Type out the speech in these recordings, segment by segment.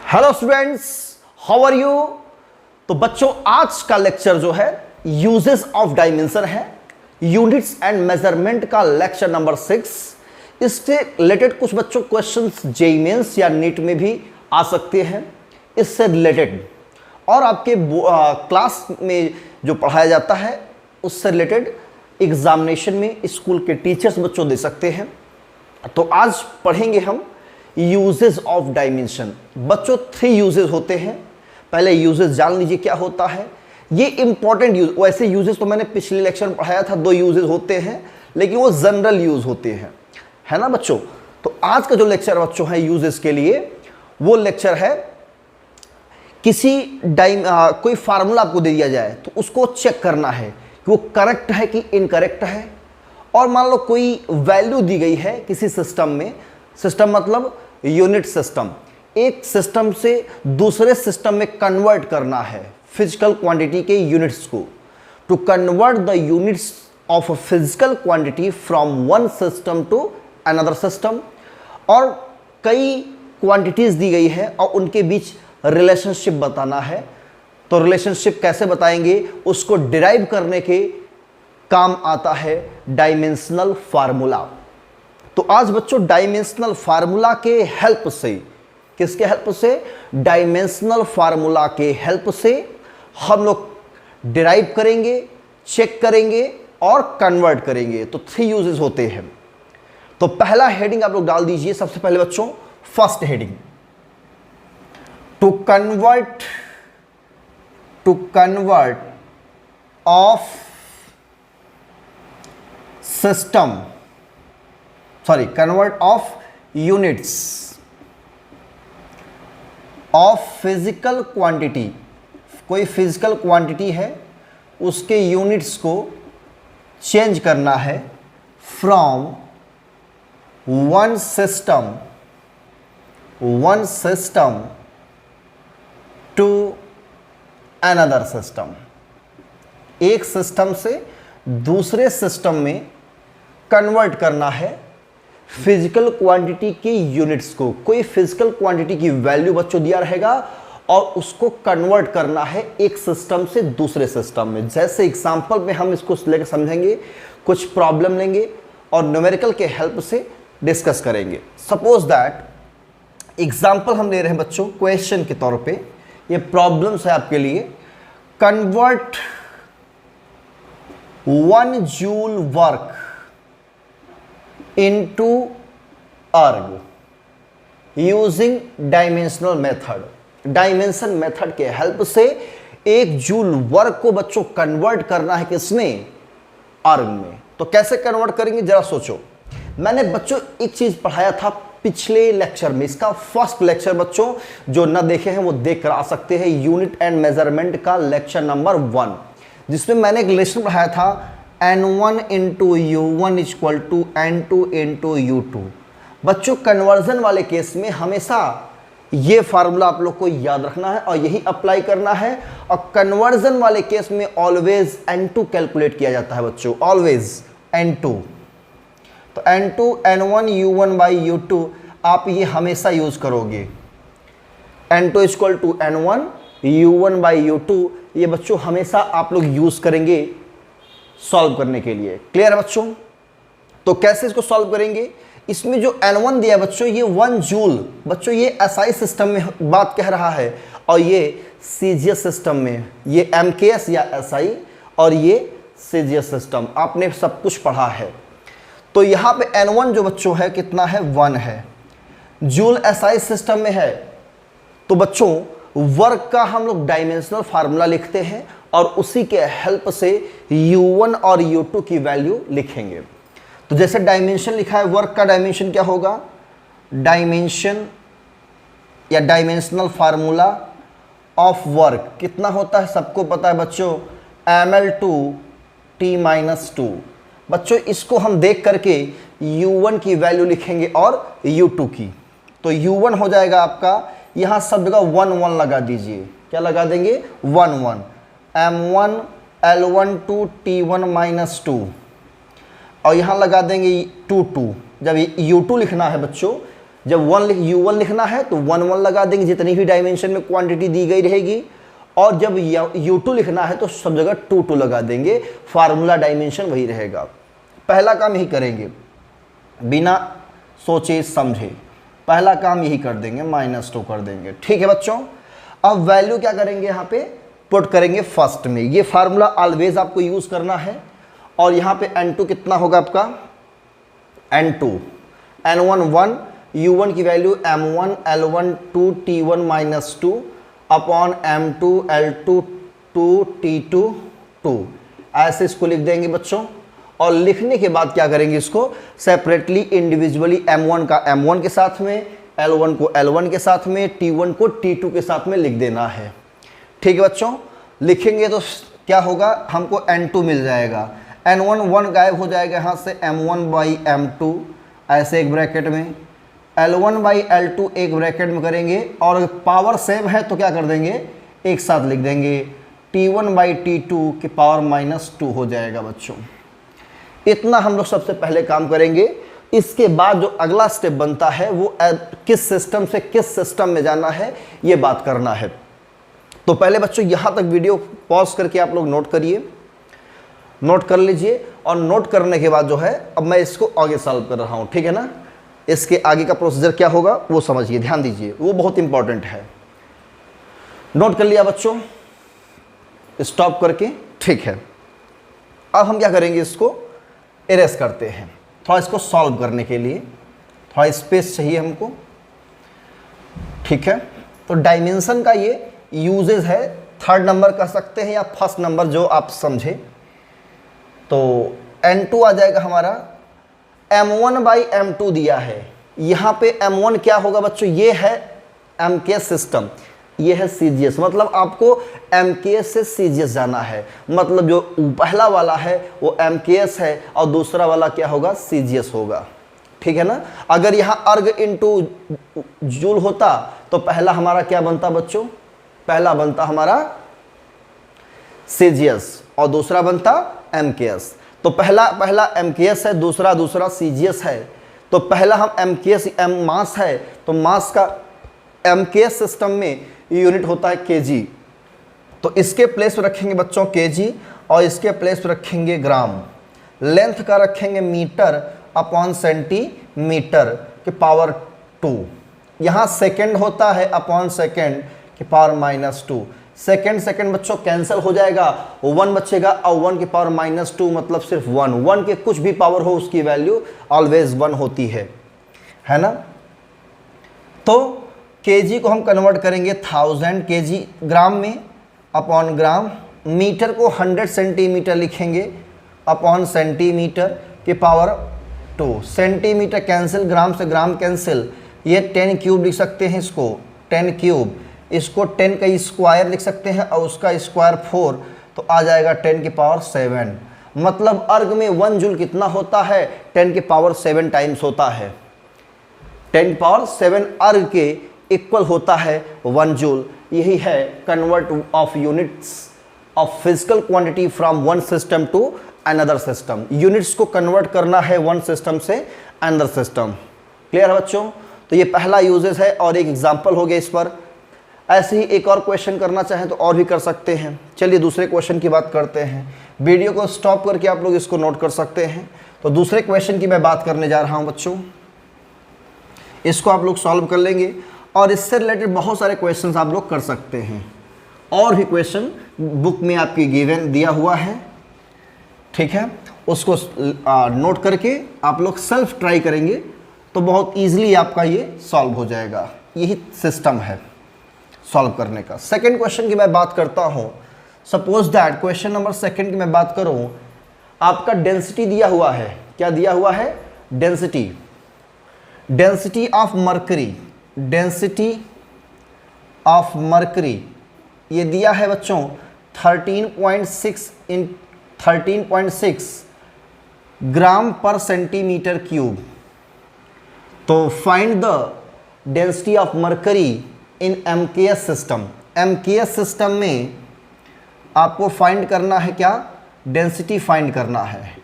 Hello students, how are you. तो बच्चों, आज का लेक्चर जो है यूजेस ऑफ डायमेंशन है, यूनिट्स एंड मेजरमेंट का लेक्चर नंबर 6। इससे रिलेटेड कुछ बच्चों क्वेश्चंस जेईई मेंस या नीट में भी आ सकते हैं इससे रिलेटेड, और आपके क्लास में जो पढ़ाया जाता है उससे रिलेटेड एग्जामिनेशन में स्कूल के टीचर्स बच्चों दे सकते हैं। तो आज पढ़ेंगे हम यूजेस ऑफ डायमेंशन। बच्चों 3 यूजेस होते हैं। पहले यूजेस जान लीजिए क्या होता है, ये इंपॉर्टेंट यूज। वैसे यूजेस तो मैंने पिछले लेक्चर में पढ़ाया था, 2 यूजेस होते हैं, लेकिन वो जनरल यूज होते हैं, है ना बच्चों। तो आज का जो लेक्चर बच्चों है यूजेस के लिए, वो लेक्चर है किसी कोई फार्मूला आपको दे दिया जाए तो उसको चेक करना है कि वो करेक्ट है कि इनकरेक्ट है। और मान लो कोई वैल्यू दी गई है किसी सिस्टम में, सिस्टम मतलब यूनिट सिस्टम, एक सिस्टम से दूसरे सिस्टम में कन्वर्ट करना है फिजिकल क्वांटिटी के यूनिट्स को। To convert the units of a physical quantity from one system to another system. और कई क्वांटिटीज दी गई है और उनके बीच रिलेशनशिप बताना है। तो रिलेशनशिप कैसे बताएंगे, उसको डिराइव करने के काम आता है डायमेंशनल फार्मूला। तो आज बच्चों डायमेंशनल फार्मूला के हेल्प से, किसके हेल्प से, डायमेंशनल फार्मूला के हेल्प से हम लोग डिराइव करेंगे, चेक करेंगे और कन्वर्ट करेंगे। तो 3 यूजेस होते हैं। तो पहला हेडिंग आप लोग डाल दीजिए सबसे पहले बच्चों, first heading, to convert of system, convert of units of physical quantity. कोई फिजिकल क्वांटिटी है, उसके यूनिट्स को चेंज करना है from one system to another system. एक सिस्टम से दूसरे सिस्टम में कन्वर्ट करना है फिजिकल क्वांटिटी के यूनिट्स को। कोई फिजिकल क्वांटिटी की वैल्यू बच्चों दिया रहेगा और उसको कन्वर्ट करना है एक सिस्टम से दूसरे सिस्टम में। जैसे एग्जांपल में हम इसको लेकर समझेंगे, कुछ प्रॉब्लम लेंगे और न्यूमेरिकल के हेल्प से डिस्कस करेंगे। सपोज दैट एग्जांपल हम ले रहे हैं बच्चों क्वेश्चन के तौर पे, ये प्रॉब्लम्स है आपके लिए। कन्वर्ट 1 जूल वर्क into अर्ग using dimensional method. Dimension method के हेल्प से 1 जूल वर्क को बच्चों कन्वर्ट करना है किसमें, अर्ग में। तो कैसे कन्वर्ट करेंगे जरा सोचो। मैंने बच्चों एक चीज पढ़ाया था पिछले लेक्चर में, इसका फर्स्ट लेक्चर बच्चों जो न देखे हैं वो देख कर आ सकते हैं, यूनिट एंड मेजरमेंट का लेक्चर नंबर 1, जिसमें मैंने एक रिलेशन पढ़ाया था N1 into U1 equal to N2 into U2। बच्चों कन्वर्जन वाले केस में हमेशा ये फार्मूला आप लोग को याद रखना है और यही अप्लाई करना है। और कन्वर्जन वाले केस में ऑलवेज N2 कैलकुलेट किया जाता है बच्चों, ऑलवेज N2। तो N2 N1 U1 by U2 आप ये हमेशा यूज करोगे। N2 equal to N1 U1 by U2 ये बच्चों हमेशा आप लोग यूज करेंगे सॉल्व करने के लिए। क्लियर है बच्चों। तो कैसे इसको सॉल्व करेंगे, इसमें जो N1 दिया बच्चों ये 1 जूल, बच्चों ये SI सिस्टम में बात कह रहा है और ये CGS सिस्टम में, ये MKS या SI और ये CGS सिस्टम, आपने सब कुछ पढ़ा है। तो यहाँ पे N1 जो बच्चों है कितना है, 1 है। जूल SI सिस्टम में है तो बच्चों वर्क का हम लोग डायमेंशनल फार्मूला लिखते हैं और उसी के हेल्प से U1 और U2 की वैल्यू लिखेंगे। तो जैसे डायमेंशन लिखा है, वर्क का डायमेंशन क्या होगा, डायमेंशन या डायमेंशनल फार्मूला ऑफ वर्क कितना होता है, सबको पता है बच्चों, ml/t-2। बच्चों इसको हम देख करके U1 की वैल्यू लिखेंगे और U2 की। तो U1 हो जाएगा आपका, यहाँ सब जगह 1 1 लगा दीजिए। क्या लगा देंगे, 1 1, M1 L12 T1-2 और यहाँ लगा देंगे 2 2। जब U2 लिखना है बच्चों जब U1 लिखना है तो 1 1 लगा देंगे जितनी भी डायमेंशन में क्वांटिटी दी गई रहेगी, और जब U2 लिखना है तो सब जगह 2 2 लगा देंगे, फार्मूला डायमेंशन वही रहेगा। पहला काम यही करेंगे बिना सोचे समझे, पहला काम यही कर देंगे, -2 कर देंगे। ठीक है बच्चों, अब वैल्यू क्या करेंगे, यहाँ पे पुट करेंगे फर्स्ट में। ये फार्मूला ऑलवेज आपको यूज करना है। और यहाँ पे N2 कितना होगा आपका, N2 N1 1, U1 की value M1 L1 2 T1 -2 upon M2 L2 2 T2 2, ऐसे इसको लिख देंगे बच्चों। और लिखने के बाद क्या करेंगे, इसको सेपरेटली इंडिविजुअली M1 का M1 के साथ में, L1 को L1 के साथ में, T1 को T2 के साथ में लिख देना है। ठीक है बच्चों, लिखेंगे तो क्या होगा, हमको N2 मिल जाएगा, N1 1 गायब हो जाएगा यहाँ से, M1/M2 ऐसे एक ब्रैकेट में, L1/L2 एक ब्रैकेट में करेंगे, और पावर सेम है तो क्या कर देंगे, एक साथ लिख देंगे, T1/T2 की पावर -2 हो जाएगा बच्चों। इतना हम लोग सबसे पहले काम करेंगे। इसके बाद जो अगला स्टेप बनता है वो किस सिस्टम से किस सिस्टम में जाना है, ये बात करना है। तो पहले बच्चों यहाँ तक वीडियो पॉज करके आप लोग नोट करिए, नोट कर लीजिए, और नोट करने के बाद जो है अब मैं इसको आगे सॉल्व कर रहा हूँ। ठीक है ना, इसके आगे का प्रोसीजर क्या होगा वो समझिए, ध्यान दीजिए, वो बहुत इंपॉर्टेंट है। नोट कर लिया बच्चों, स्टॉप करके। ठीक है, अब हम क्या करेंगे, इसको इरेज करते हैं। थोड़ा इसको सॉल्व करने के लिए थोड़ा स्पेस चाहिए हमको। ठीक है, तो डायमेंशन का ये यूजेज है, थर्ड नंबर कह सकते हैं या फर्स्ट नंबर, जो आप समझे। तो N2 आ जाएगा हमारा, M1/M2 दिया है। यहाँ पे M1 क्या होगा बच्चों, ये है MKS सिस्टम, ये है CGS, मतलब आपको MKS से CGS जाना है। मतलब जो पहला वाला है वो MKS है और दूसरा वाला क्या होगा, CGS होगा। ठीक है ना, अगर यहाँ अर्ग इंटू जूल होता तो पहला हमारा क्या बनता बच्चों, पहला बनता हमारा CGS और दूसरा बनता MKS। तो पहला MKS है, दूसरा CGS है। तो पहला हम MKS मास है, तो मास का MKS सिस्टम में यूनिट होता है kg। तो इसके प्लेस पे रखेंगे बच्चों kg और इसके प्लेस पे रखेंगे ग्राम। लेंथ का रखेंगे मीटर अपॉन सेंटीमीटर के पावर 2। यहाँ सेकंड होता है अपॉन सेकंड के पावर -2। सेकंड बच्चों कैंसिल हो जाएगा, 1 बचेगा और 1 की पावर -2 मतलब सिर्फ 1 के कुछ भी पावर हो उसकी वैल्यू ऑलवेज 1 होती है ना। तो केजी को हम कन्वर्ट करेंगे 1000 kg ग्राम में अपॉन ग्राम, मीटर को 100 सेंटीमीटर लिखेंगे अपॉन सेंटीमीटर के पावर 2। सेंटीमीटर कैंसिल, ग्राम से ग्राम कैंसिल, ये 10 क्यूब लिख सकते हैं, इसको 10 क्यूब, इसको 10 का स्क्वायर लिख सकते हैं और उसका स्क्वायर 4, तो आ जाएगा 10 की पावर 7। मतलब अर्ग में 1 जूल कितना होता है, 10 की पावर 7 टाइम्स होता है। 10 की पावर 7 अर्ग के इक्वल होता है 1 जूल। यही है convert of units of physical quantity from one system to another system. Units को कन्वर्ट करना है वन सिस्टम से अनदर सिस्टम। क्लियर है बच्चों? तो ये पहला यूजेस है और एक एग्जांपल हो गया इस पर। ऐसे ही एक और क्वेश्चन करना चाहें तो और भी कर सकते हैं। चलिए दूसरे क्वेश्चन की बात करते हैं। वीडियो को स्टॉप करके आप लोग इसको नोट कर सकते हैं। तो दूसरे क्वेश्चन की मैं बात करने जा रहा हूं बच्चों, इसको आप लोग सॉल्व कर लेंगे और इससे रिलेटेड बहुत सारे क्वेश्चंस आप लोग कर सकते हैं। और भी क्वेश्चन बुक में आपकी गिवन दिया हुआ है, ठीक है, उसको नोट करके आप लोग सेल्फ ट्राई करेंगे तो बहुत ईजिली आपका ये सॉल्व हो जाएगा। यही सिस्टम है सॉल्व करने का। सेकंड क्वेश्चन की मैं बात करता हूँ। Suppose that question number second की मैं बात करूँ, आपका डेंसिटी दिया हुआ है। क्या दिया हुआ है? Density. Density of mercury, density of mercury ये दिया है बच्चों 13.6 ग्राम पर सेंटीमीटर क्यूब। तो find the density of mercury in MKS system. MKS system में आपको फाइंड करना है क्या? डेंसिटी फाइंड करना है।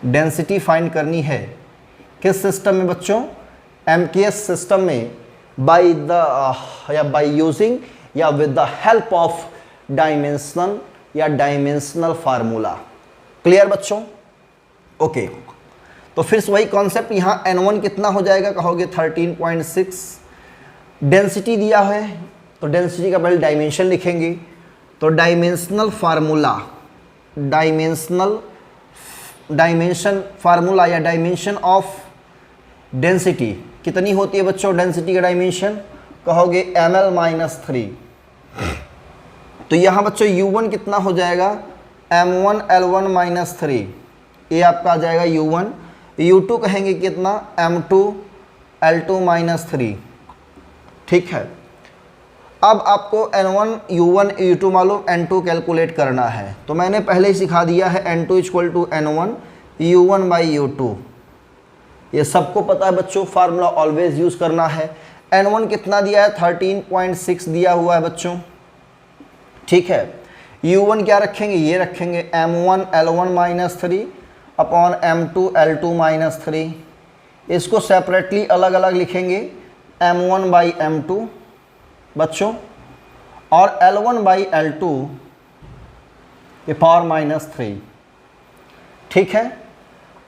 डेंसिटी फाइंड करनी है किस सिस्टम में बच्चों? एमकेएस सिस्टम में बाय यूजिंग या with the help of dimensional या डायमेंशनल फार्मूला। क्लियर बच्चों? ओके, तो फिर वही कॉन्सेप्ट यहाँ N1 कितना हो जाएगा कहोगे 13.6। डेंसिटी दिया है तो डेंसिटी का पहले डायमेंशन लिखेंगे, तो डायमेंशनल फार्मूला, डायमेंशन फार्मूला या डायमेंशन ऑफ डेंसिटी कितनी होती है बच्चों? डेंसिटी का डायमेंशन कहोगे ml-3। तो यहाँ बच्चों U1 कितना हो जाएगा? m1l1-3, ये आपका आ जाएगा U1। U2 कहेंगे कितना? m2l2-3। ठीक है, अब आपको N1 U1 U2 मालूम, N2 कैलकुलेट करना है, तो मैंने पहले ही सिखा दिया है N2 = N1 U1/U2। ये सबको पता है बच्चों, फार्मूला ऑलवेज यूज़ करना है। N1 कितना दिया है? 13.6 दिया हुआ है बच्चों। ठीक है, U1 क्या रखेंगे? ये रखेंगे m1l1-3 अपॉन m2l2-3। इसको सेपरेटली अलग अलग लिखेंगे m1/m2 बच्चों, और l1/l2 के पावर -3। ठीक है,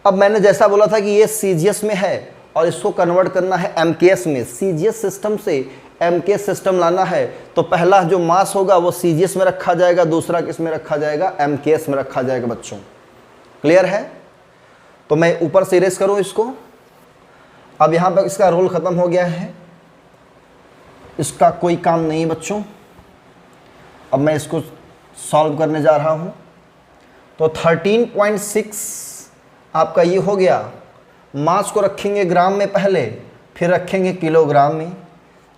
अब मैंने जैसा बोला था कि ये सीजीएस में है और इसको कन्वर्ट करना है एमकेएस में। सीजीएस सिस्टम से एमकेएस सिस्टम लाना है तो पहला जो मास होगा वो सीजीएस में रखा जाएगा, दूसरा किस में रखा जाएगा? एमकेएस में रखा जाएगा बच्चों। क्लियर है? तो मैं ऊपर से इरेज करूं इसको। अब यहाँ पर इसका रोल ख़त्म हो गया है, इसका कोई काम नहीं बच्चों। अब मैं इसको सॉल्व करने जा रहा हूँ। तो 13.6 आपका ये हो गया। मास को रखेंगे ग्राम में पहले, फिर रखेंगे किलोग्राम में,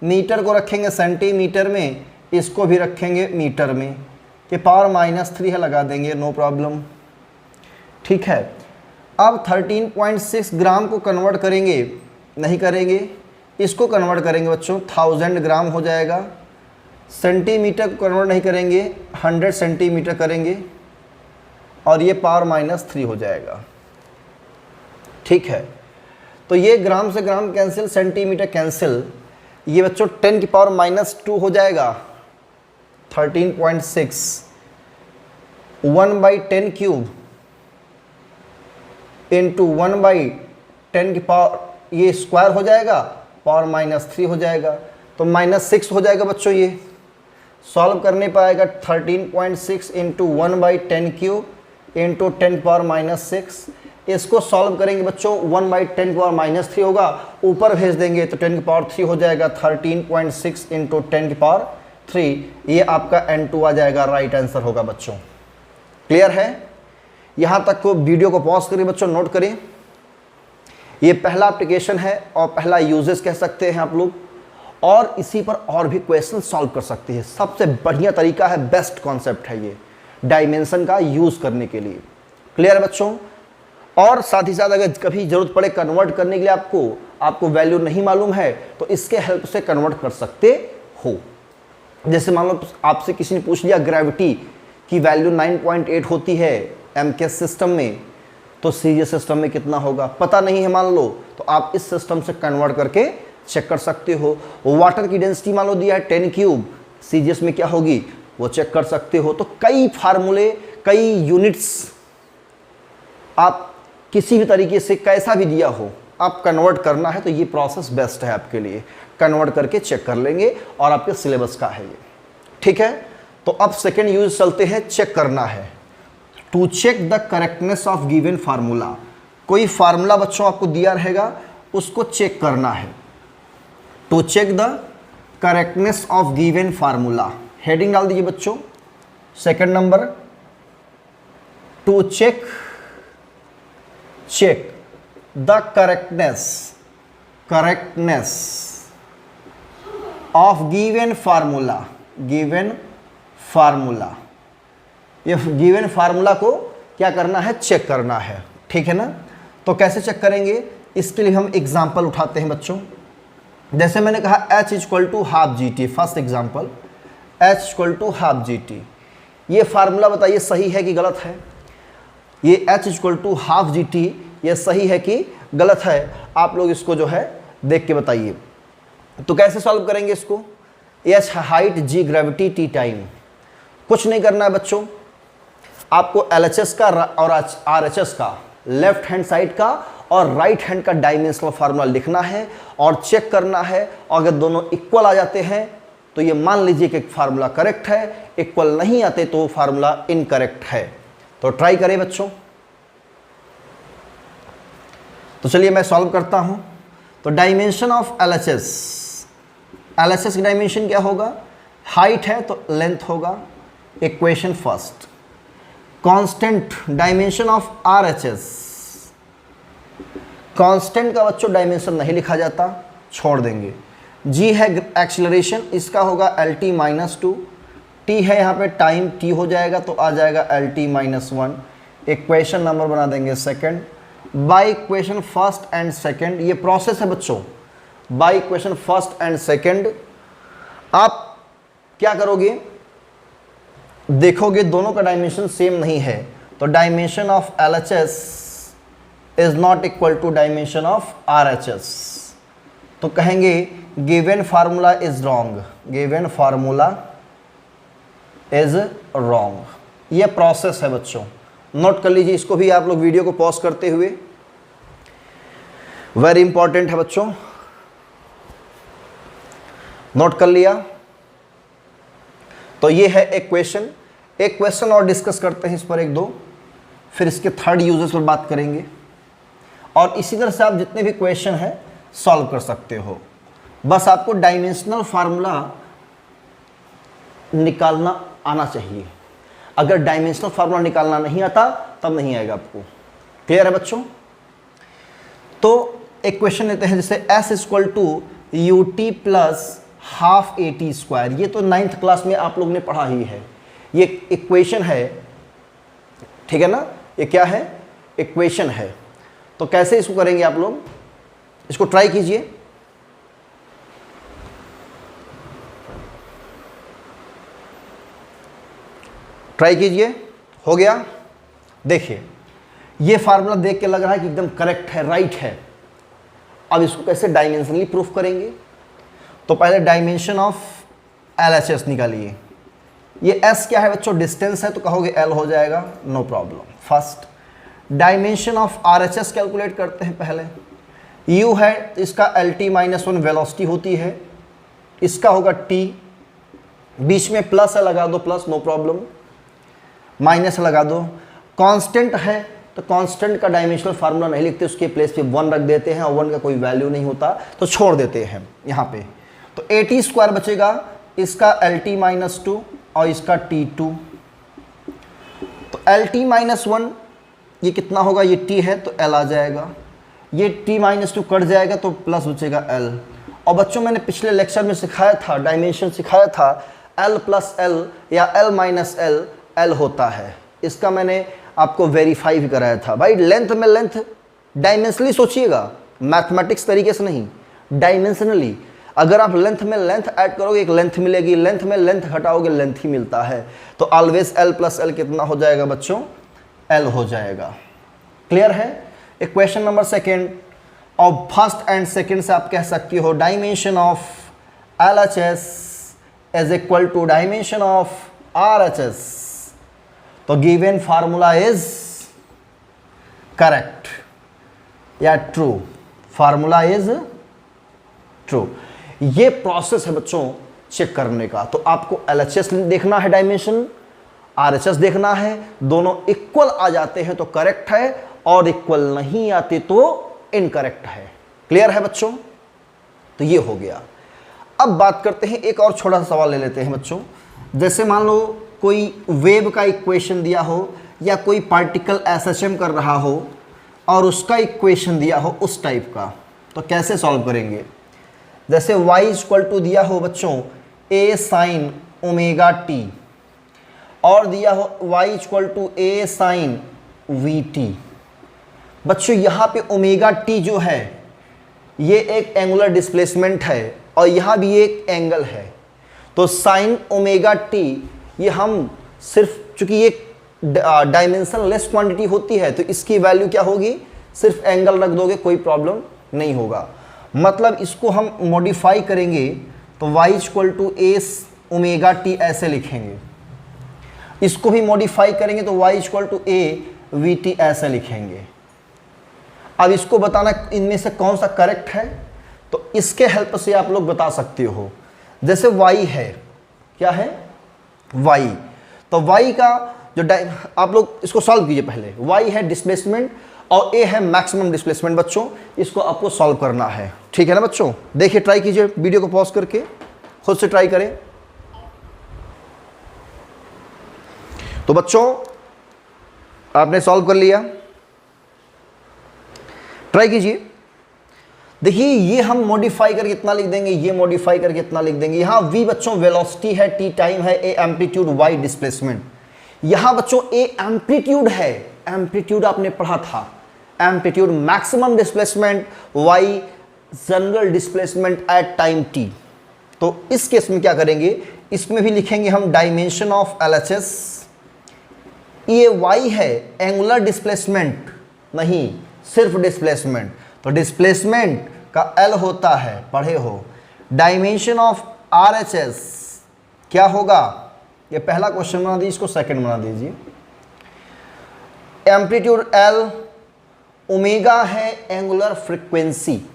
मीटर को रखेंगे सेंटीमीटर में, इसको भी रखेंगे मीटर में, कि पावर -3 है, लगा देंगे, नो प्रॉब्लम। ठीक है, अब 13.6 ग्राम को कन्वर्ट करेंगे, नहीं करेंगे, इसको कन्वर्ट करेंगे बच्चों, 1000 ग्राम हो जाएगा। सेंटीमीटर को कन्वर्ट नहीं करेंगे, 100 सेंटीमीटर करेंगे, और ये पावर -3 हो जाएगा। ठीक है, तो ये ग्राम से ग्राम कैंसिल, सेंटीमीटर कैंसिल, ये बच्चों 10 की पावर -2 हो जाएगा। 13.6 1/10 क्यूब इंटू 1/10 की पावर, ये स्क्वायर हो जाएगा, पावर -3 हो जाएगा, तो -6 हो जाएगा बच्चों। ये सॉल्व करने पर आएगा 13.6 इंटू 1/10 क्यूब इंटू 10 की पावर -6। इसको सॉल्व करेंगे बच्चों, 1/10 की पावर -3 होगा, ऊपर भेज देंगे तो 10 की पावर 3 हो जाएगा। 13.6 इंटू 10 की पावर 3, ये आपका N2 आ जाएगा, राइट आंसर होगा बच्चों। क्लियर है? यहाँ तक को वीडियो को पॉज करिए बच्चों, नोट करें। ये पहला एप्लीकेशन है और पहला यूजेस कह सकते हैं आप लोग, और इसी पर और भी क्वेश्चन सॉल्व कर सकते हैं। सबसे बढ़िया तरीका है, बेस्ट कॉन्सेप्ट है ये डायमेंशन का यूज़ करने के लिए। क्लियर है बच्चों? और साथ ही साथ अगर कभी ज़रूरत पड़े कन्वर्ट करने के लिए, आपको वैल्यू नहीं मालूम है तो इसके हेल्प से कन्वर्ट कर सकते हो। जैसे मान लो आपसे किसी ने पूछ लिया ग्रेविटी की वैल्यू 9.8 होती है एमकेएस सिस्टम में, तो सीजीएस सिस्टम में कितना होगा पता नहीं है मान लो, तो आप इस सिस्टम से कन्वर्ट करके चेक कर सकते हो। वाटर की डेंसिटी मान लो दिया है 10 क्यूब, सीजीएस में क्या होगी वो चेक कर सकते हो। तो कई फार्मूले, कई यूनिट्स, आप किसी भी तरीके से कैसा भी दिया हो, आप कन्वर्ट करना है तो ये प्रोसेस बेस्ट है आपके लिए। कन्वर्ट करके चेक कर लेंगे और आपके सिलेबस का है ये। ठीक है, तो अब सेकेंड यूज चलते हैं, चेक करना है। To check the correctness of given formula, कोई फार्मूला बच्चों आपको दिया रहेगा, उसको चेक करना है। To check the correctness of given formula, heading डाल दीजिए बच्चों। Second number, to check the correctness of given formula. ये गिवन फार्मूला को क्या करना है, चेक करना है। ठीक है ना? तो कैसे चेक करेंगे, इसके लिए हम एग्जाम्पल उठाते हैं बच्चों। जैसे मैंने कहा H = ½ GT, first example H = ½ GT। ये फार्मूला बताइए सही है कि गलत है? ये H = ½ GT ये सही है कि गलत है? आप लोग इसको जो है देख के बताइए। तो कैसे सॉल्व करेंगे इसको? एच हाइट, जी ग्रेविटी, टी टाइम। कुछ नहीं करना है बच्चों, आपको एलएचएस का और आरएचएस का, लेफ्ट हैंड साइड का और राइट हैंड का डायमेंशनल फार्मूला लिखना है और चेक करना है। और अगर दोनों इक्वल आ जाते हैं तो ये मान लीजिए कि फार्मूला करेक्ट है, इक्वल नहीं आते तो फार्मूला इनकरेक्ट है। तो ट्राई करें बच्चों। तो चलिए मैं सॉल्व करता हूं। तो डायमेंशन ऑफ एलएचएस, एलएचएस की डायमेंशन क्या होगा? हाइट है तो लेंथ होगा, equation first. Constant dimension of RHS, constant का बच्चों डायमेंशन नहीं लिखा जाता, छोड़ देंगे। जी है एक्सेलरेशन, इसका होगा LT -2। टी है यहाँ पे टाइम, टी हो जाएगा तो आ जाएगा LT -1। इक्वेशन नंबर बना देंगे second. By equation first and second, ये प्रोसेस है बच्चों। By equation first and second आप क्या करोगे? देखोगे दोनों का डायमेंशन सेम नहीं है, तो dimension of LHS is not equal to dimension of RHS। तो कहेंगे given formula is wrong, given formula is wrong. ये प्रोसेस है बच्चों, नोट कर लीजिए इसको भी आप लोग वीडियो को पॉज करते हुए, वेरी इंपॉर्टेंट है बच्चों। नोट कर लिया? तो ये है एक क्वेश्चन और डिस्कस करते हैं इस पर एक दो, फिर इसके थर्ड यूजेस पर बात करेंगे। और इसी तरह से आप जितने भी क्वेश्चन हैं सॉल्व कर सकते हो। बस आपको डायमेंशनल फार्मूला निकालना आना चाहिए। अगर डायमेंशनल फार्मूला निकालना नहीं आता तब नहीं आएगा आपको। क्लियर है बच्चों? तो एक क्वेश्चन लेते हैं जैसे S = UT + ½ AT²। ये तो 9th क्लास में आप लोग ने पढ़ा ही है। ये इक्वेशन है, ठीक है ना? ये क्या है? इक्वेशन है। तो कैसे इसको करेंगे आप लोग? इसको ट्राई कीजिए। ट्राई कीजिए। हो गया? देखिए ये फार्मूला देख के लग रहा है कि एकदम करेक्ट है, राइट है। अब इसको कैसे डायमेंशनली प्रूफ करेंगे? तो पहले डायमेंशन ऑफ LHS निकालिए। ये S क्या है बच्चों? डिस्टेंस है तो कहोगे L हो जाएगा, no problem. First dimension of RHS calculate करते हैं पहले। U है, इसका LT -1 वेलोसिटी होती है, इसका होगा T, बीच में प्लस है लगा दो, प्लस नो प्रॉब्लम, माइनस लगा दो। कांस्टेंट है तो कांस्टेंट का डायमेंशनल फार्मूला नहीं लिखते, उसके प्लेस पे 1 रख देते हैं और 1 का कोई वैल्यू नहीं होता तो छोड़ देते हैं यहाँ पे। तो AT² बचेगा, इसका LT -2 और इसका T2। तो LT -1 ये कितना होगा? ये T है तो L आ जाएगा, ये T -2 कट जाएगा तो प्लस बचेगा L। और बच्चों मैंने पिछले लेक्चर में सिखाया था, डायमेंशन सिखाया था, L + L या L - L, L होता है। इसका मैंने आपको वेरीफाई भी कराया था। भाई लेंथ में लेंथ डायमेंशनली सोचिएगा, मैथमेटिक्स तरीके से नहीं, डायमेंशनली। अगर आप लेंथ में लेंथ ऐड करोगे एक लेंथ मिलेगी, लेंथ में लेंथ घटाओगे लेंथ ही मिलता है। तो ऑलवेज L + L कितना हो जाएगा बच्चों? L हो जाएगा। क्लियर है? इक्वेशन नंबर सेकेंड और फर्स्ट एंड सेकेंड से आप कह सकती हो dimension of LHS is equal to dimension of RHS। तो गिवन फार्मूला इज करेक्ट या ट्रू? Formula is true. ये प्रोसेस है बच्चों चेक करने का। तो आपको LHS देखना है, डायमेंशन RHS देखना है, दोनों इक्वल आ जाते हैं तो करेक्ट है और इक्वल नहीं आते तो इनकरेक्ट है। क्लियर है बच्चों? तो ये हो गया। अब बात करते हैं, एक और छोटा सा सवाल ले लेते हैं बच्चों। जैसे मान लो कोई वेव का इक्वेशन दिया हो या कोई पार्टिकल SHM कर रहा हो और उसका इक्वेशन दिया हो उस टाइप का, तो कैसे सॉल्व करेंगे? जैसे y = दिया हो बच्चों A sin ωt और दिया हो y = A sin VT। बच्चों यहाँ पे ωt जो है ये एक एंगुलर डिस्प्लेसमेंट है और यहाँ भी एक एंगल है। तो sin ωt ये हम सिर्फ, चूंकि ये डायमेंशन लेस क्वांटिटी होती है तो इसकी वैल्यू क्या होगी? सिर्फ एंगल रख दोगे, कोई प्रॉब्लम नहीं होगा। मतलब इसको हम मॉडिफाई करेंगे तो y equal to S omega T ऐसे लिखेंगे। इसको भी मॉडिफाई करेंगे तो y equal to A V T ऐसे लिखेंगे। अब इसको बताना इनमें से कौन सा करेक्ट है, तो इसके हेल्प से आप लोग बता सकते हो। जैसे y है, क्या है y, तो y का जो आप लोग इसको सॉल्व कीजिए। पहले y है डिस्प्लेसमेंट और a है मैक्सिमम डिस्प्लेसमेंट। बच्चों इसको आपको सॉल्व करना है, ठीक है ना बच्चों। देखिए ट्राई कीजिए, वीडियो को पॉज करके खुद से ट्राई करें। तो बच्चों आपने सॉल्व कर लिया, ट्राई कीजिए। देखिए ये हम मॉडिफाई करके इतना लिख देंगे, ये मॉडिफाई करके इतना लिख देंगे। यहां v बच्चों वेलोसिटी है, t टाइम है, a एम्पलीट्यूड, y डिस्प्लेसमेंट। यहां बच्चों a एम्पलीट्यूड है, एम्पलीट्यूड आपने पढ़ा था, amplitude maximum displacement, y general displacement at time t। तो इस केस में क्या करेंगे, इसमें भी लिखेंगे हम डायमेंशन ऑफ LHS। ये y है एंगुलर डिस्प्लेसमेंट नहीं, सिर्फ डिस्प्लेसमेंट, तो डिस्प्लेसमेंट का L होता है, पढ़े हो। डायमेंशन ऑफ RHS क्या होगा, ये पहला क्वेश्चन बना दीजिए, इसको सेकंड बना दीजिए। एम्पलीट्यूड L, ओमेगा है एंगुलर फ्रीक्वेंसी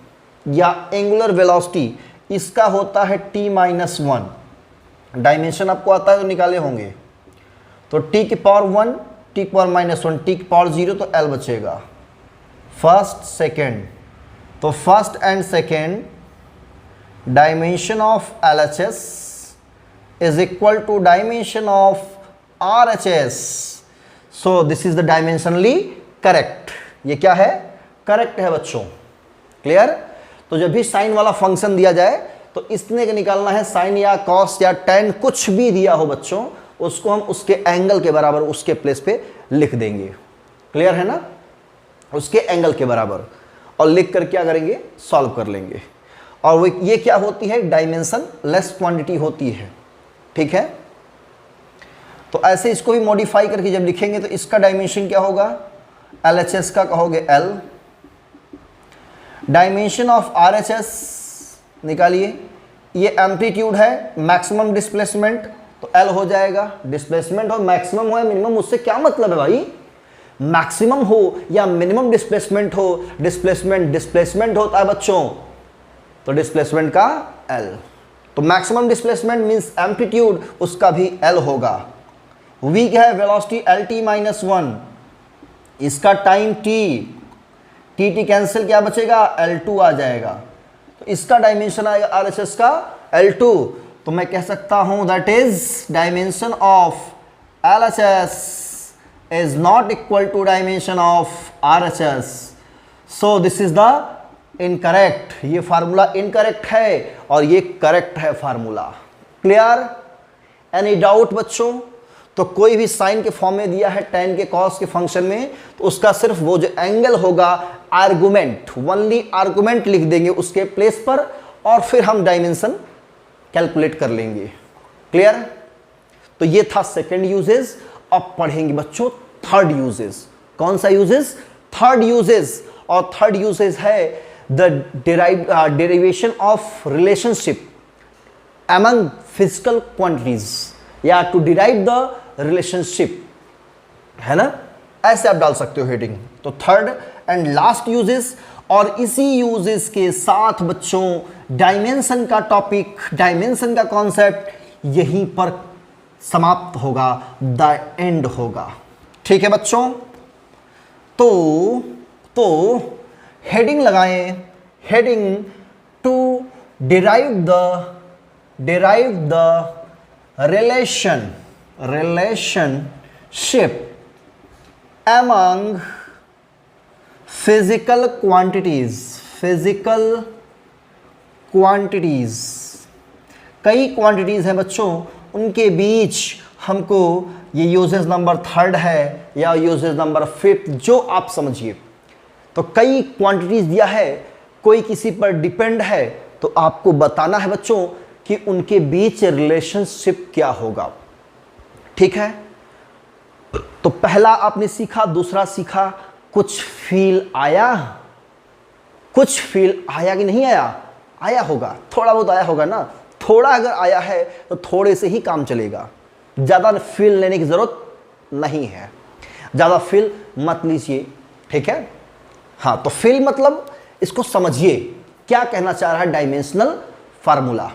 या एंगुलर वेलोसिटी, इसका होता है t-1। डायमेंशन आपको आता है तो निकाले होंगे, तो t की पावर 1, t की पावर -1, t की पावर 0, तो L बचेगा। फर्स्ट सेकेंड, तो first and second dimension of LHS is equal to dimension of RHS। So this is the dimensionally correct. ये क्या है, करेक्ट है बच्चों, क्लियर। तो जब भी साइन वाला फंक्शन दिया जाए तो इसने के निकालना है, साइन या कॉस या टेन कुछ भी दिया हो बच्चों, उसको हम उसके एंगल के बराबर उसके प्लेस पे लिख देंगे, क्लियर है ना, उसके एंगल के बराबर, और लिख कर क्या करेंगे, सॉल्व कर लेंगे। और वो ये क्या होती है, डायमेंशन लेस क्वांटिटी होती है, ठीक है। तो ऐसे इसको भी मॉडिफाई करके जब लिखेंगे तो इसका डायमेंशन क्या होगा, LHS का कहोगे L। डायमेंशन ऑफ RHS निकालिए, ये एम्पलीट्यूड है, मैक्सिमम डिस्प्लेसमेंट, तो L हो जाएगा। डिस्प्लेसमेंट हो, मैक्सिमम हो या मिनिमम, उससे क्या मतलब है भाई, मैक्सिमम हो या मिनिमम डिस्प्लेसमेंट हो, डिस्प्लेसमेंट होता है बच्चों, तो डिस्प्लेसमेंट का L। तो मैक्सिमम डिस्प्लेसमेंट मींस एम्पलीट्यूड, उसका भी L होगा। v क्या है, वेलोसिटी LT-1, इसका टाइम t कैंसिल, क्या बचेगा, L2 आ जाएगा। तो इसका डायमेंशन आएगा RHS का L2। तो मैं कह सकता हूं that is dimension of LHS is not equal to dimension of RHS. So this is the incorrect, ये फार्मूला इनकरेक्ट है और ये करेक्ट है फार्मूला, क्लियर। एनी डाउट बच्चों, तो कोई भी साइन के फॉर्म में दिया है tan के cos के फंक्शन में, तो उसका सिर्फ वो जो एंगल होगा, आर्गुमेंट, ओनली आर्गुमेंट लिख देंगे उसके प्लेस पर, और फिर हम डायमेंशन कैलकुलेट कर लेंगे, क्लियर। तो ये था सेकेंड यूजेस। अब पढ़ेंगे बच्चों थर्ड यूजेस। कौन सा यूजेस, थर्ड यूजेस। और थर्ड यूजेस है the derivation of relationship among physical quantities, या टू डिराइव द रिलेशनशिप, है ना, ऐसे आप डाल सकते हो हेडिंग। तो थर्ड एंड लास्ट यूजेस, और इसी यूजेस के साथ बच्चों डायमेंशन का टॉपिक, डायमेंशन का कॉन्सेप्ट यहीं पर समाप्त होगा, द एंड होगा, ठीक है बच्चों। तो हेडिंग लगाएं, heading to derive the relationship among physical quantities। कई क्वांटिटीज हैं बच्चों, उनके बीच हमको ये यूजेस नंबर थर्ड है या यूजेस नंबर फिफ्थ, जो आप समझिए। तो कई क्वांटिटीज दिया है, कोई किसी पर डिपेंड है, तो आपको बताना है बच्चों कि उनके बीच रिलेशनशिप क्या होगा, ठीक है। तो पहला आपने सीखा, दूसरा सीखा, कुछ फील आया, कुछ फील आया कि नहीं आया? आया होगा, थोड़ा बहुत आया होगा ना। थोड़ा अगर आया है तो थोड़े से ही काम चलेगा, ज़्यादा फील लेने की ज़रूरत नहीं है, ज़्यादा फील मत लीजिए, ठीक है। हाँ, तो फील मतलब इसको समझिए क्या कहना चाह रहा है डायमेंशनल फार्मूला।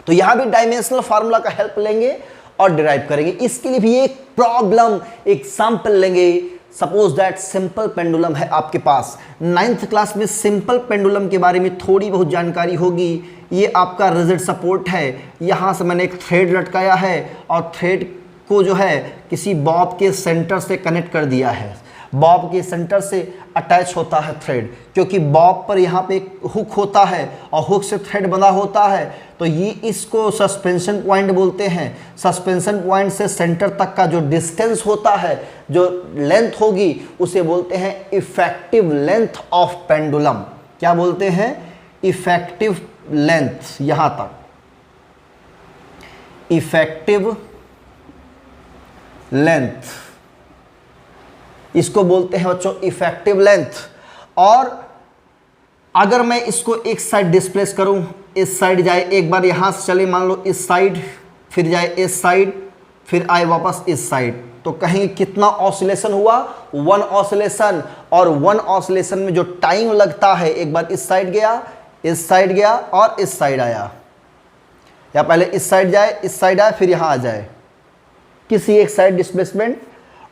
तो यहां भी डायमेंशनल फार्मूला का हेल्प लेंगे और डिराइव करेंगे। इसके लिए भी एक प्रॉब्लम एग्जांपल लेंगे। सपोज दैट सिंपल पेंडुलम है आपके पास, 9th क्लास में सिंपल पेंडुलम के बारे में थोड़ी बहुत जानकारी होगी। ये आपका रिजिड सपोर्ट है, यहां से मैंने एक थ्रेड लटकाया है और थ्रेड को जो है किसी बॉब के सेंटर से कनेक्ट कर दिया है। बॉब के सेंटर से अटैच होता है थ्रेड, क्योंकि बॉब पर यहाँ पे एक हुक होता है और हुक से थ्रेड बंधा होता है, तो ये इसको सस्पेंशन पॉइंट बोलते हैं। सस्पेंशन पॉइंट से सेंटर तक का जो डिस्टेंस होता है, जो लेंथ होगी, उसे बोलते हैं इफेक्टिव लेंथ ऑफ पेंडुलम। क्या बोलते हैं? इफेक्टिव लेंथ, यहां तक इफेक्टिव लेंथ, इसको बोलते हैं बच्चों इफेक्टिव लेंथ। और अगर मैं इसको एक साइड डिस्प्लेस करूं, इस साइड जाए, एक बार यहां से चले मान लो इस साइड, फिर जाए इस साइड, फिर आए वापस इस साइड, तो कहेंगे कितना ऑसिलेशन हुआ? 1 ऑसिलेशन। और 1 ऑसिलेशन में जो टाइम लगता है, एक बार इस साइड गया, इस साइड गया और इस साइड आया, या पहले इस साइड जाए, इस साइड आए, फिर यहां आ जाए, किसी एक साइड डिस्प्लेसमेंट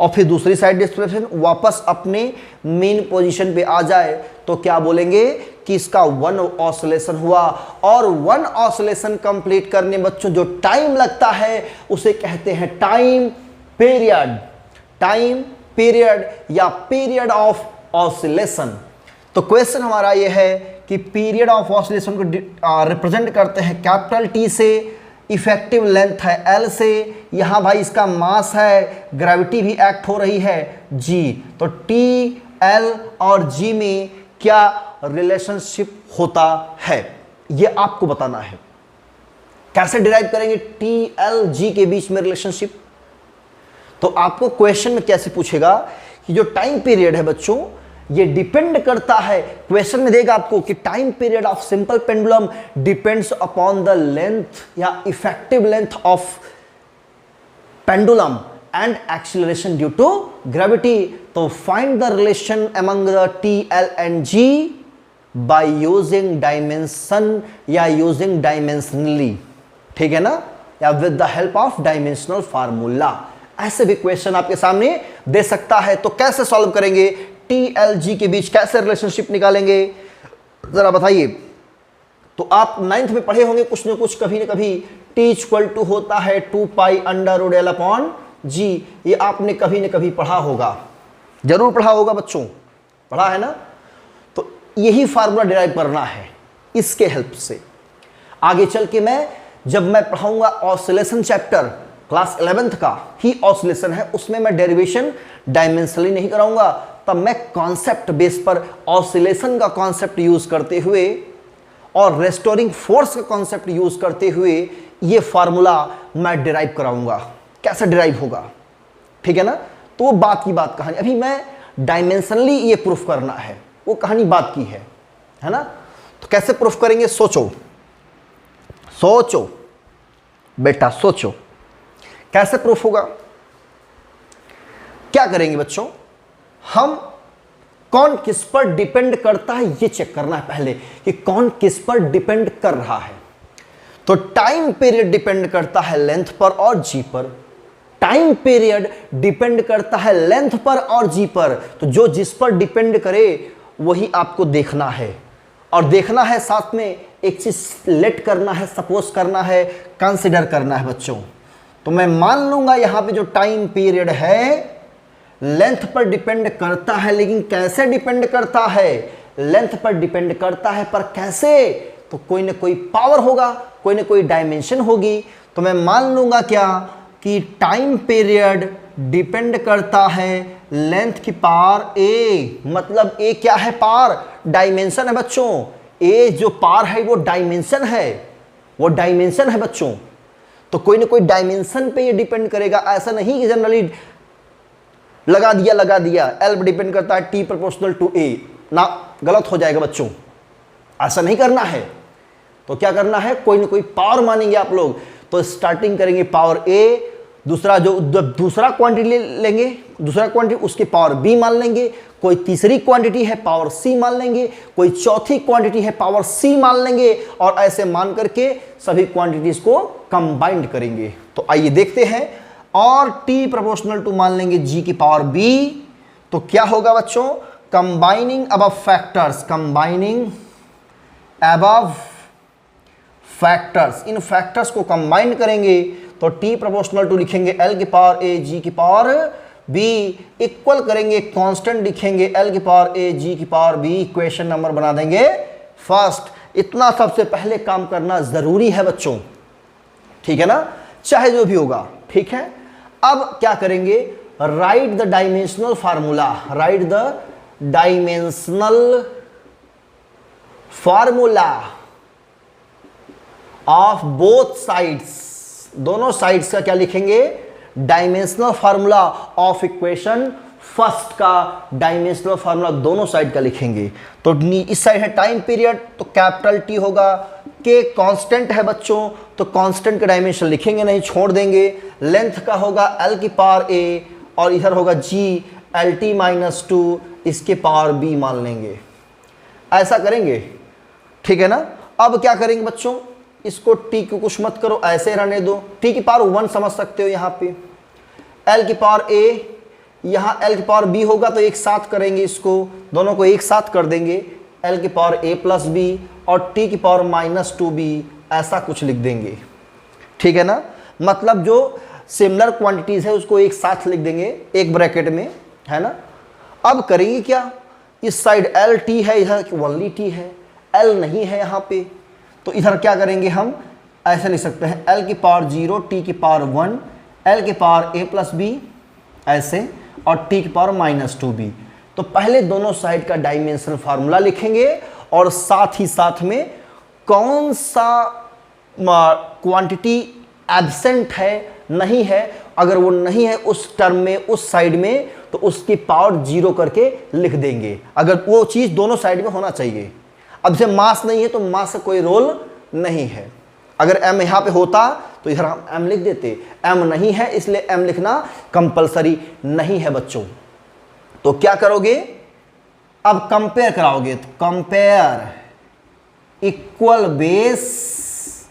और फिर दूसरी साइड डिस्प्लेसमेंट, वापस अपने मेन पोजीशन पे आ जाए, तो क्या बोलेंगे कि इसका 1 ऑसिलेशन हुआ। और 1 ऑसिलेशन कंप्लीट करने बच्चों जो टाइम लगता है उसे कहते हैं टाइम पीरियड। टाइम पीरियड या पीरियड ऑफ ऑसिलेशन। तो क्वेश्चन हमारा यह है कि पीरियड ऑफ ऑसिलेशन को रिप्रेजेंट करते हैं कैपिटल टी से, इफेक्टिव लेंथ है एल से, यहां भाई इसका मास है, ग्रेविटी भी एक्ट हो रही है जी। तो टी, एल और जी में क्या रिलेशनशिप होता है ये आपको बताना है। कैसे डिराइव करेंगे टी, एल, जी के बीच में रिलेशनशिप? तो आपको क्वेश्चन में कैसे पूछेगा कि जो टाइम पीरियड है बच्चों, ये डिपेंड करता है, क्वेश्चन में देगा आपको कि time period of simple pendulum depends upon the length या effective length of pendulum and acceleration due to gravity. तो find the relation among the T, L and G by using dimension या using dimensionally, ठीक है ना, या with the help of dimensional formula. ऐसे भी question आपके सामने दे सकता है। तो कैसे सॉल्व करेंगे? टी, एल, जी के बीच कैसे रिलेशनशिप निकालेंगे जरा बताइए। तो आप 9th में पढ़े होंगे कुछ न कुछ, कभी न कभी टी इक्वल टू होता है 2 pi under root L upon G. ये आपने कभी न कभी पढ़ा होगा, जरूर पढ़ा होगा बच्चों, पढ़ा है ना। तो यही फार्मूला डिराइव करना है इसके हेल्प से। आगे चल के जब मैं पढ़ाऊंगा ऑसिलेशन चैप्टर, क्लास 11th का ही ऑसिलेशन है, उसमें मैं डेरिवेशन डायमेंशनली नहीं कराऊंगा, तब मैं कॉन्सेप्ट बेस पर ऑसिलेशन का कॉन्सेप्ट यूज करते हुए और रेस्टोरिंग फोर्स का कॉन्सेप्ट यूज करते हुए ये फार्मूला मैं डिराइव कराऊंगा। कैसे डिराइव होगा, ठीक है ना। तो वो बात की बात कहानी, अभी मैं डायमेंशनली ये प्रूफ करना है, वो कहानी बात की है ना। तो कैसे प्रूफ करेंगे? सोचो सोचो बेटा, सोचो कैसे प्रूफ होगा। क्या करेंगे बच्चों? हम कौन किस पर डिपेंड करता है ये चेक करना है पहले कि कौन किस पर डिपेंड कर रहा है। तो टाइम पीरियड डिपेंड करता है लेंथ पर और जी पर। टाइम पीरियड डिपेंड करता है लेंथ पर और जी पर। तो जो जिस पर डिपेंड करे वही आपको देखना है, और देखना है साथ में एक चीज लेट करना है, सपोज करना है, कंसिडर करना है बच्चों। तो मैं मान लूंगा यहां पे जो टाइम पीरियड है लेंथ पर डिपेंड करता है, लेकिन कैसे डिपेंड करता है? लेंथ पर डिपेंड करता है, पर कैसे? तो कोई ना कोई पावर होगा, कोई ना कोई डायमेंशन होगी। तो मैं मान लूंगा क्या कि टाइम पीरियड डिपेंड करता है लेंथ की पावर ए। मतलब ए क्या है? पावर, डायमेंशन है बच्चों। ए जो पावर है वो डायमेंशन है, वो डायमेंशन है बच्चों। तो कोई ना कोई डायमेंशन पे ये डिपेंड करेगा। ऐसा नहीं कि जनरली लगा दिया एल डिपेंड करता है टी प्रोपोर्शनल टू ए ना, गलत हो जाएगा बच्चों, ऐसा नहीं करना है। तो क्या करना है, कोई ना कोई पावर मानेंगे आप लोग। तो स्टार्टिंग करेंगे पावर ए, दूसरा जो दूसरा क्वांटिटी लेंगे, दूसरा क्वांटिटी उसके पावर बी मान लेंगे, कोई तीसरी क्वांटिटी है पावर सी मान लेंगे, कोई चौथी क्वांटिटी है पावर सी मान लेंगे, और ऐसे मान करके सभी क्वांटिटीज को कंबाइंड करेंगे। तो आइए देखते हैं, और टी प्रोपोर्शनल टू मान लेंगे जी की पावर बी। तो क्या होगा बच्चों, combining above factors, combining above factors, इन फैक्टर्स को कंबाइन करेंगे तो टी प्रोपोर्शनल टू लिखेंगे एल की पावर ए जी की पावर बी, इक्वल करेंगे कांस्टेंट लिखेंगे एल की पावर ए जी की पावर बी, इक्वेशन नंबर बना देंगे फर्स्ट। इतना सबसे पहले काम करना जरूरी है बच्चों, ठीक है ना, चाहे जो भी होगा, ठीक है। अब क्या करेंगे, right the dimensional formula, right the dimensional formula of both sides, दोनों साइड्स का क्या लिखेंगे, dimensional formula of equation first का डायमेंशनल फार्मूला दोनों साइड का लिखेंगे। तो इस साइड है टाइम पीरियड, तो कैपिटल टी होगा, के कांस्टेंट है बच्चों, तो कांस्टेंट का डायमेंशन लिखेंगे नहीं, छोड़ देंगे। लेंथ का होगा एल की पावर ए, और इधर होगा G L T minus two, इसके पावर बी मान लेंगे। ऐसा करेंगे, ठीक है ना। अब क्या करेंगे बच्चों, इसको टी को कुछ मत करो, ऐसे रहने दो, टी की पावर 1 समझ सकते हो यहाँ पे, एल की पावर ए, यहाँ एल की पावर बी होगा तो एक साथ करेंगे, इसको दोनों को एक साथ कर देंगे, एल की पावर ए प्लस बी और टी की पावर माइनस 2b, ऐसा कुछ लिख देंगे, ठीक है ना। मतलब जो सिमिलर क्वांटिटीज है उसको एक साथ लिख देंगे एक ब्रैकेट में, है ना। अब करेंगे क्या, इस साइड एल टी है, इधर ओनली टी है, एल नहीं है यहाँ पे, तो इधर क्या करेंगे हम, ऐसे लिख सकते हैं एल की पावर 0 टी की पावर 1 एल की पावर ए प्लस बी ऐसे, और टी की पावर माइनस 2b। तो पहले दोनों साइड का डायमेंशनल फार्मूला लिखेंगे, और साथ ही साथ में कौन सा क्वांटिटी एब्सेंट है, नहीं है, अगर वो नहीं है उस टर्म में, उस साइड में, तो उसकी पावर 0 करके लिख देंगे, अगर वो चीज़ दोनों साइड में होना चाहिए। अब से मास नहीं है तो मास का कोई रोल नहीं है, अगर m यहाँ पे होता तो इधर हम m लिख देते, m नहीं है इसलिए m लिखना कंपलसरी नहीं है बच्चों। तो क्या करोगे, अब कंपेयर कराओगे, तो compare equal base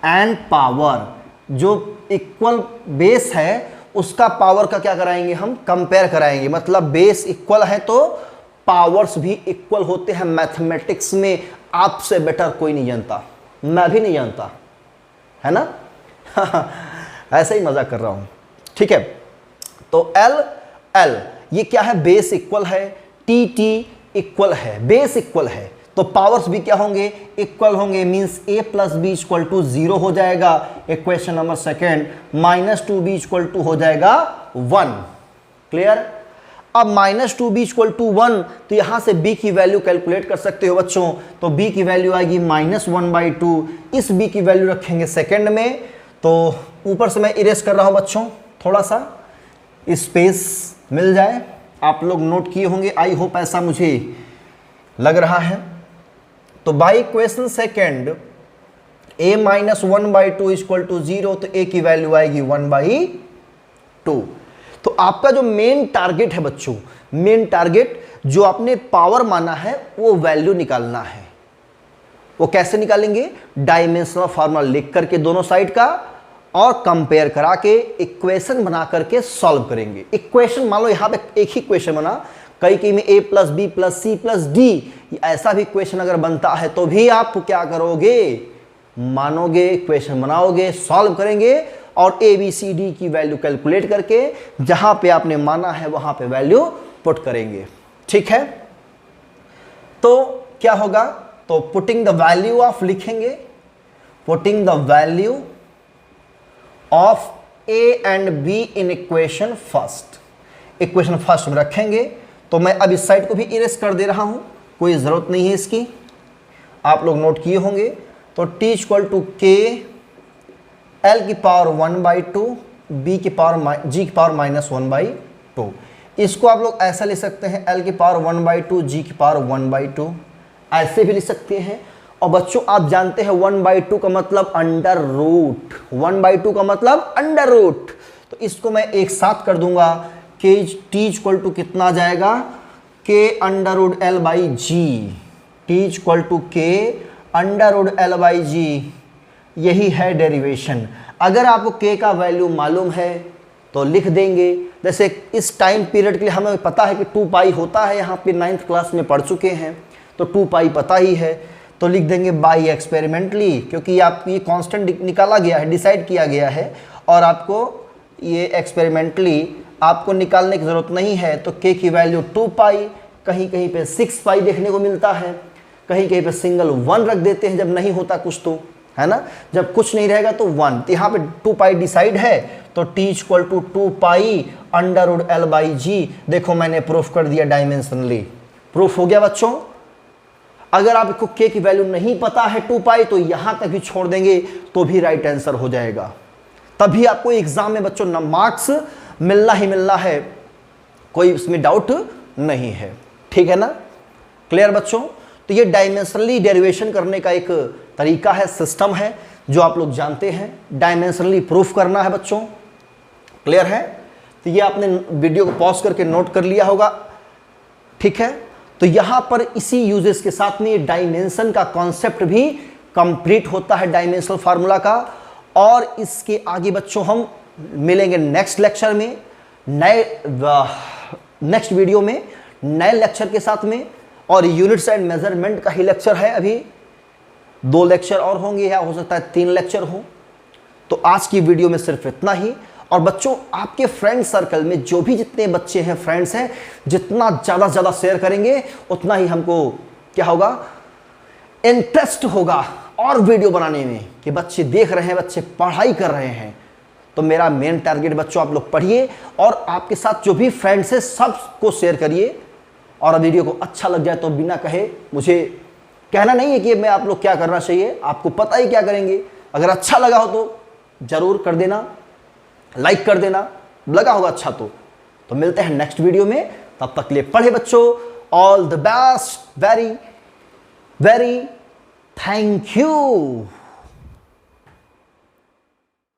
and power, जो इक्वल बेस है उसका पावर का क्या कराएंगे हम, कंपेयर कराएंगे। मतलब बेस इक्वल है तो पावर्स भी इक्वल होते हैं। मैथमेटिक्स में आपसे बेटर कोई नहीं जानता, मैं भी नहीं जानता, है ना। ऐसे ही मजाक कर रहा हूं, ठीक है। तो एल एल ये क्या है, बेस इक्वल है, टी टी इक्वल है, बेस इक्वल है, तो पावर्स भी क्या होंगे, इक्वल होंगे, means a plus B equal to 0 हो जाएगा, equation number second, minus 2b equal to हो जाएगा 1। क्लियर। अब माइनस 2b इक्वल टू 1, तो यहां से b की वैल्यू कैलकुलेट कर सकते हो बच्चों। तो b की वैल्यू आएगी -1/2, इस b की वैल्यू रखेंगे सेकेंड में। तो ऊपर से मैं इरेज कर रहा हूं बच्चों, थोड़ा सा स्पेस मिल जाए, आप लोग नोट किए होंगे, आई होप ऐसा मुझे लग रहा है। तो by equation second a minus 1/2 equal to 0, तो a की वैल्यू आएगी 1/2। तो आपका जो मेन टारगेट है बच्चों, मेन टारगेट जो आपने पावर माना है वो वैल्यू निकालना है। वो कैसे निकालेंगे, डायमेंशनल फार्मूला लिख करके दोनों साइड का, और कंपेयर करा के इक्वेशन बना करके सॉल्व करेंगे। इक्वेशन मान लो यहाँ पे एक ही इक्वेशन बना, कई में a plus B plus C plus D, ऐसा भी इक्वेशन अगर बनता है तो भी आप क्या करोगे, मानोगे, इक्वेशन बनाओगे, सॉल्व करेंगे, और ए बी सी डी की वैल्यू कैलकुलेट करके जहां पे आपने माना है वहां पे वैल्यू पुट करेंगे। ठीक है। तो क्या होगा, तो पुटिंग द वैल्यू ऑफ लिखेंगे, putting the value of A and be in equation first, equation first में रखेंगे। तो मैं अब इस साइड को भी इरेज कर दे रहा हूं, कोई ज़रूरत नहीं है इसकी, आप लोग नोट किए होंगे। तो t इक्वल टू के एल की पावर 1/2, बी की पावर जी की पावर -1/2, इसको आप लोग ऐसा ले सकते हैं L की पावर 1/2 G की पावर 1/2, ऐसे भी लिख सकते हैं। और बच्चों आप जानते हैं 1/2 का मतलब अंडर रूट, 1/2 का मतलब अंडर रूट। तो इसको मैं एक साथ कर दूंगा कि t इक्वल टू कितना आ जाएगा, k under root L by G, t equal to k under root L by G. यही है डेरिवेशन। अगर आपको k का वैल्यू मालूम है तो लिख देंगे। जैसे इस टाइम पीरियड के लिए हमें पता है कि 2 पाई होता है, यहाँ पे 9th क्लास में पढ़ चुके हैं, तो 2 पाई पता ही है, तो लिख देंगे बाई एक्सपेरिमेंटली, क्योंकि आपको ये कांस्टेंट निकाला गया है, डिसाइड किया गया है, और आपको ये एक्सपेरिमेंटली आपको निकालने की ज़रूरत नहीं है। तो k की वैल्यू 2 पाई, कहीं कहीं पे 6 पाई देखने को मिलता है, कहीं कहीं पे सिंगल 1 रख देते हैं जब नहीं होता कुछ, तो है ना, जब कुछ नहीं रहेगा तो 1। तो यहाँ पे 2 पाई डिसाइड है, तो t equal to 2 pi under root L by G. देखो मैंने प्रूफ कर दिया डायमेंशनली, प्रूफ हो गया बच्चों। अगर आपको k की वैल्यू नहीं पता है 2 पाई, तो यहाँ तक भी छोड़ देंगे तो भी राइट आंसर हो जाएगा। तभी आपको एग्जाम में बच्चों मार्क्स मिलना ही मिलना है, कोई इसमें डाउट नहीं है, ठीक है ना, क्लियर बच्चों। तो ये डायमेंशनली डेरिवेशन करने का एक तरीका है, सिस्टम है, जो आप लोग जानते हैं, डायमेंशनली प्रूफ करना है बच्चों, क्लियर है। तो ये आपने वीडियो को पॉज करके नोट कर लिया होगा, ठीक है। तो यहां पर इसी यूजेस के साथ में डायमेंशन का कॉन्सेप्ट भी कंप्लीट होता है, डायमेंशनल फार्मूला का। और इसके आगे बच्चों हम मिलेंगे नेक्स्ट लेक्चर में, नेक्स्ट वीडियो में नए लेक्चर के साथ में। और यूनिट्स एंड मेजरमेंट का ही लेक्चर है, अभी 2 लेक्चर और होंगे, या हो सकता है 3 लेक्चर हो। तो आज की वीडियो में सिर्फ इतना ही। और बच्चों आपके फ्रेंड सर्कल में जो भी जितने बच्चे हैं, फ्रेंड्स हैं, जितना ज़्यादा से ज़्यादा शेयर करेंगे उतना ही हमको क्या होगा, इंटरेस्ट होगा और वीडियो बनाने में, कि बच्चे देख रहे हैं, बच्चे पढ़ाई कर रहे हैं। तो मेरा मेन टारगेट बच्चों आप लोग पढ़िए, और आपके साथ जो भी फ्रेंड्स हैं सबको शेयर करिए। और वीडियो को अच्छा लग जाए तो बिना कहे, मुझे कहना नहीं है कि मैं आप लोग क्या करना चाहिए, आपको पता ही क्या करेंगे। अगर अच्छा लगा हो तो ज़रूर कर देना, लाइक कर देना, लगा होगा अच्छा तो मिलते हैं नेक्स्ट वीडियो में। तब तक के लिए पढ़े बच्चों, all the best, very very thank you.